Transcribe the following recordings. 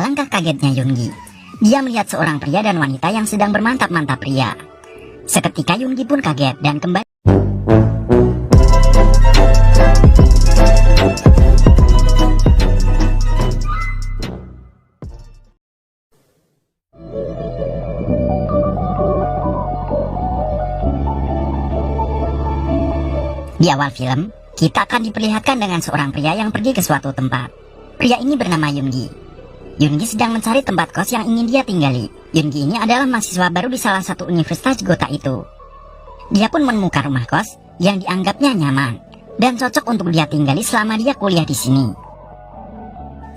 Alangkah kagetnya Yoongi. Dia melihat seorang pria dan wanita yang sedang bermantap-mantap pria. Seketika Yoongi pun kaget dan kembali. Di awal film, kita akan diperlihatkan dengan seorang pria yang pergi ke suatu tempat. Pria ini bernama Yoongi. Yoongi sedang mencari tempat kos yang ingin dia tinggali. Yoongi ini adalah mahasiswa baru di salah satu universitas di kota itu. Dia pun menemukan rumah kos yang dianggapnya nyaman dan cocok untuk dia tinggali selama dia kuliah di sini.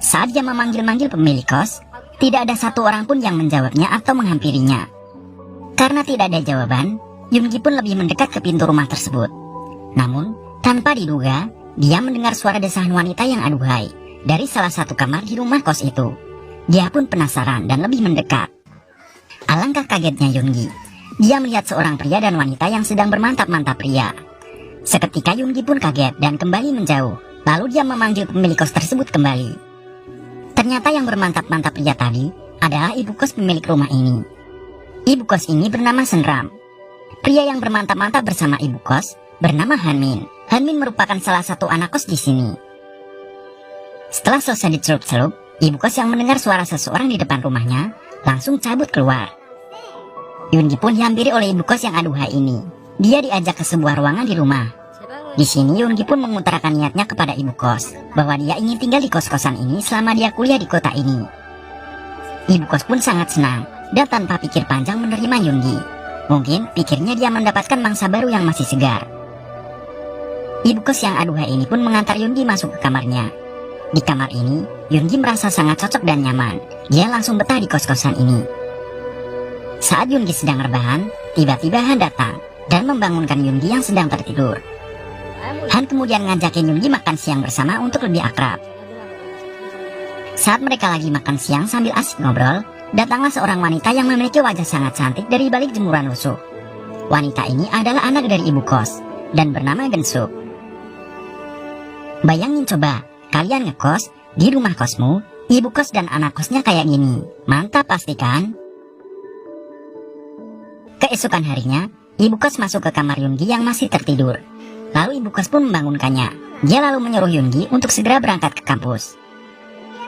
Saat dia memanggil-manggil pemilik kos, tidak ada satu orang pun yang menjawabnya atau menghampirinya. Karena tidak ada jawaban, Yoongi pun lebih mendekat ke pintu rumah tersebut. Namun, tanpa diduga, dia mendengar suara desahan wanita yang aduhai dari salah satu kamar di rumah kos itu. Dia pun penasaran dan lebih mendekat. Alangkah kagetnya Yoongi. Dia melihat seorang pria dan wanita yang sedang bermantap-mantap pria. Seketika Yoongi pun kaget dan kembali menjauh. Lalu dia memanggil pemilik kos tersebut kembali. Ternyata yang bermantap-mantap pria tadi adalah ibu kos pemilik rumah ini. Ibu kos ini bernama Senram. Pria yang bermantap-mantap bersama ibu kos bernama Hanmin. Hanmin merupakan salah satu anak kos di sini. Setelah selesai dicelup-celup, ibu kos yang mendengar suara seseorang di depan rumahnya langsung cabut keluar. Yoongi pun dihampiri oleh ibu kos yang aduhai ini. Dia diajak ke sebuah ruangan di rumah. Di sini Yoongi pun mengutarakan niatnya kepada ibu kos bahwa dia ingin tinggal di kos-kosan ini selama dia kuliah di kota ini. Ibu kos pun sangat senang dan tanpa pikir panjang menerima Yoongi. Mungkin pikirnya dia mendapatkan mangsa baru yang masih segar. Ibu kos yang aduhai ini pun mengantar Yoongi masuk ke kamarnya. Di kamar ini, Yoongi merasa sangat cocok dan nyaman. Dia langsung betah di kos-kosan ini. Saat Yoongi sedang rebahan, tiba-tiba Han datang dan membangunkan Yoongi yang sedang tertidur. Han kemudian ngajakin Yoongi makan siang bersama untuk lebih akrab. Saat mereka lagi makan siang sambil asik ngobrol, datanglah seorang wanita yang memiliki wajah sangat cantik dari balik jemuran lusuh. Wanita ini adalah anak dari ibu kos dan bernama Gensuk. Bayangin coba, kalian ngekos di rumah kosmu, ibu kos dan anak kosnya kayak gini. Mantap pasti kan? Keesokan harinya, ibu kos masuk ke kamar Yoongi yang masih tertidur. Lalu ibu kos pun membangunkannya. Dia lalu menyuruh Yoongi untuk segera berangkat ke kampus.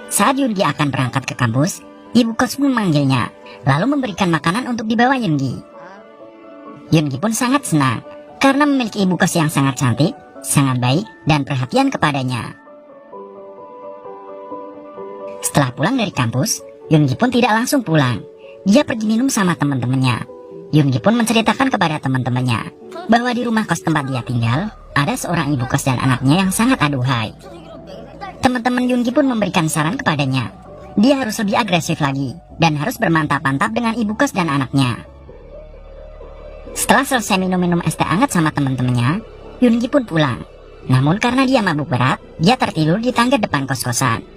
Saat Yoongi akan berangkat ke kampus, ibu kos pun memanggilnya, lalu memberikan makanan untuk dibawa Yoongi. Yoongi pun sangat senang, karena memiliki ibu kos yang sangat cantik, sangat baik, dan perhatian kepadanya. Setelah pulang dari kampus, Yoongi pun tidak langsung pulang. Dia pergi minum sama teman-temannya. Yoongi pun menceritakan kepada teman-temannya bahwa di rumah kos tempat dia tinggal, ada seorang ibu kos dan anaknya yang sangat aduhai. Teman-teman Yoongi pun memberikan saran kepadanya. Dia harus lebih agresif lagi, dan harus bermantap-mantap dengan ibu kos dan anaknya. Setelah selesai minum-minum es teh hangat sama teman-temannya, Yoongi pun pulang. Namun karena dia mabuk berat, dia tertidur di tangga depan kos-kosan.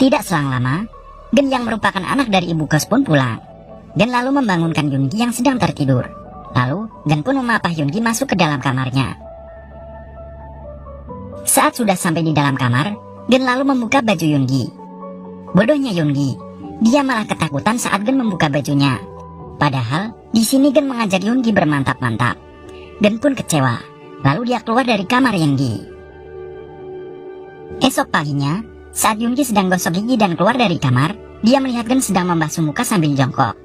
Tidak selang lama, Gen yang merupakan anak dari ibu kos pun pulang. Gen lalu membangunkan Yoongi yang sedang tertidur. Lalu, Gen pun memapah Yoongi masuk ke dalam kamarnya. Saat sudah sampai di dalam kamar, Gen lalu membuka baju Yoongi. Bodohnya Yoongi, dia malah ketakutan saat Gen membuka bajunya. Padahal, di sini Gen mengajak Yoongi bermantap-mantap. Gen pun kecewa, lalu dia keluar dari kamar Yoongi. Esok paginya, saat Yoongi sedang gosok gigi dan keluar dari kamar, dia melihat Gen sedang membasuh muka sambil jongkok.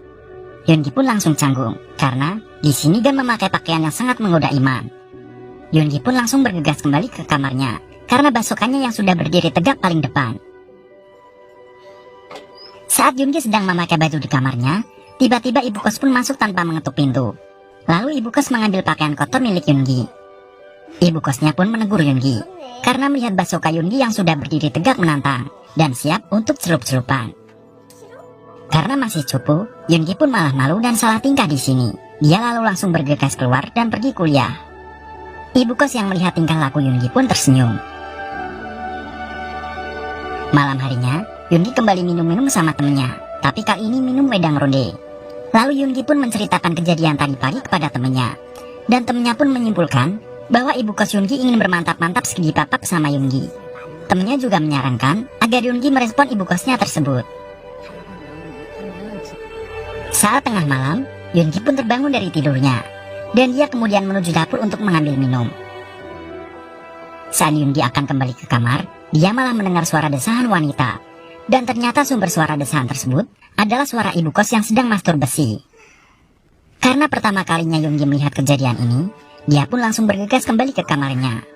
Yoongi pun langsung canggung, karena di sini Gen memakai pakaian yang sangat menggoda iman. Yoongi pun langsung bergegas kembali ke kamarnya, karena basukannya yang sudah berdiri tegak paling depan. Saat Yoongi sedang memakai baju di kamarnya, tiba-tiba ibu kos pun masuk tanpa mengetuk pintu. Lalu ibu kos mengambil pakaian kotor milik Yoongi. Ibu kosnya pun menegur Yoongi, karena melihat basuka Yoongi yang sudah berdiri tegak menantang, dan siap untuk celup-celupan. Karena masih cupu, Yoongi pun malah malu dan salah tingkah di sini. Dia lalu langsung bergegas keluar dan pergi kuliah. Ibu kos yang melihat tingkah laku Yoongi pun tersenyum. Malam harinya, Yoongi kembali minum-minum sama temennya, tapi kali ini minum wedang ronde. Lalu Yoongi pun menceritakan kejadian tadi pagi kepada temannya. Dan temannya pun menyimpulkan bahwa ibu kos Yoongi ingin bermantap-mantap segi papak sama Yoongi. Temennya juga menyarankan agar Yoongi merespon ibu kosnya tersebut. Saat tengah malam, Yoongi pun terbangun dari tidurnya, dan dia kemudian menuju dapur untuk mengambil minum. Saat Yoongi akan kembali ke kamar, dia malah mendengar suara desahan wanita. Dan ternyata sumber suara desahan tersebut adalah suara ibu kos yang sedang masturbasi. Karena pertama kalinya Yoongi melihat kejadian ini, dia pun langsung bergegas kembali ke kamarnya.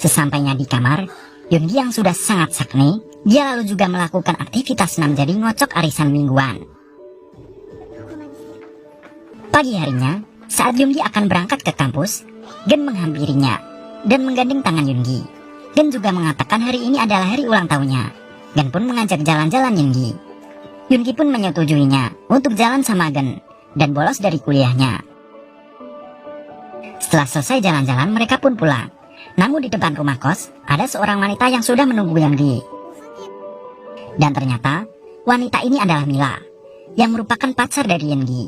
Sesampainya di kamar, Yoongi yang sudah sangat sakne, dia lalu juga melakukan aktivitas senam jadi ngocok arisan mingguan. Pagi harinya, saat Yoongi akan berangkat ke kampus, Gen menghampirinya dan menggandeng tangan Yoongi. Gen juga mengatakan hari ini adalah hari ulang tahunnya. Gen pun mengajak jalan-jalan Yoongi. Yoongi pun menyetujuinya untuk jalan sama Gen dan bolos dari kuliahnya. Setelah selesai jalan-jalan, mereka pun pulang. Namun di depan rumah kos, ada seorang wanita yang sudah menunggu Yoongi. Dan ternyata, wanita ini adalah Mila, yang merupakan pacar dari Yoongi.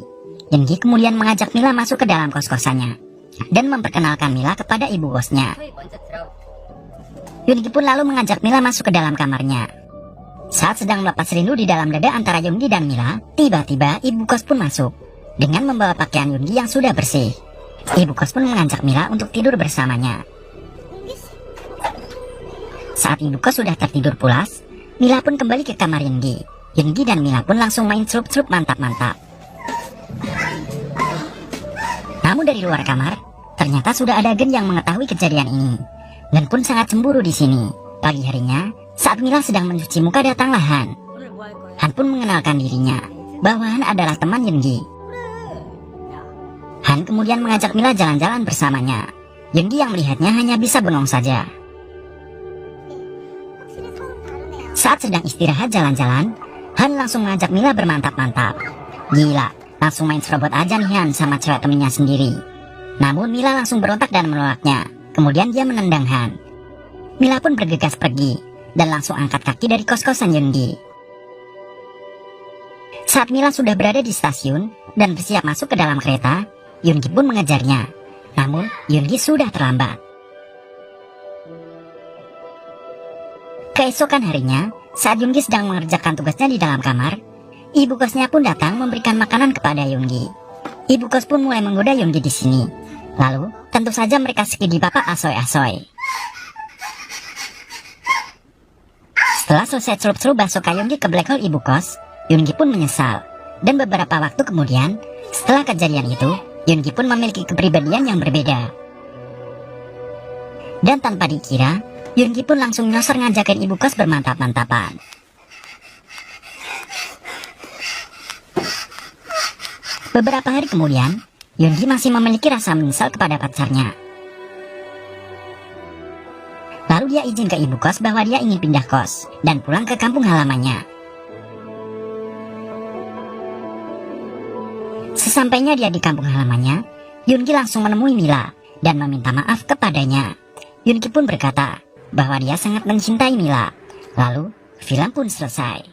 Yoongi kemudian mengajak Mila masuk ke dalam kos-kosannya dan memperkenalkan Mila kepada ibu kosnya. Yoongi pun lalu mengajak Mila masuk ke dalam kamarnya. Saat sedang melepas rindu di dalam dada antara Yoongi dan Mila, tiba-tiba ibu kos pun masuk dengan membawa pakaian Yoongi yang sudah bersih. Ibu kos pun mengajak Mila untuk tidur bersamanya. Saat ibu kos sudah tertidur pulas, Mila pun kembali ke kamar Yoongi. Yoongi dan Mila pun langsung main celup-celup mantap-mantap. Namun dari luar kamar, ternyata sudah ada Gen yang mengetahui kejadian ini. Gen pun sangat cemburu di sini. Pagi harinya, saat Mila sedang mencuci muka, datanglah Han. Han pun mengenalkan dirinya bahwa Han adalah teman Yoongi. Han kemudian mengajak Mila jalan-jalan bersamanya. Yoongi yang melihatnya hanya bisa bengong saja. Saat sedang istirahat jalan-jalan, Han langsung mengajak Mila bermantap-mantap. Gila, langsung main serobot aja nih Han sama cewek temennya sendiri. Namun Mila langsung berontak dan menolaknya. Kemudian dia menendang Han. Mila pun bergegas pergi dan langsung angkat kaki dari kos-kosan Yoongi. Saat Mila sudah berada di stasiun dan bersiap masuk ke dalam kereta, Yoongi pun mengejarnya. Namun Yoongi sudah terlambat. Keesokan harinya, saat Yoongi sedang mengerjakan tugasnya di dalam kamar, ibu kosnya pun datang memberikan makanan kepada Yoongi. Ibu kos pun mulai menggoda Yoongi di sini. Lalu, tentu saja mereka skidi bapak asoy-asoy. Setelah selesai celup-celup bakso Yoongi ke black hole ibu kos, Yoongi pun menyesal. Dan beberapa waktu kemudian, setelah kejadian itu, Yoongi pun memiliki kepribadian yang berbeda. Dan tanpa dikira, Yoongi pun langsung nyosor ngajakin ibu kos bermantap-mantapan. Beberapa hari kemudian, Yoongi masih memiliki rasa menyesal kepada pacarnya. Lalu dia izin ke ibu kos bahwa dia ingin pindah kos dan pulang ke kampung halamannya. Sesampainya dia di kampung halamannya, Yoongi langsung menemui Mila dan meminta maaf kepadanya. Yoongi pun berkata bahwa dia sangat mencintai Mila. Lalu, film pun selesai.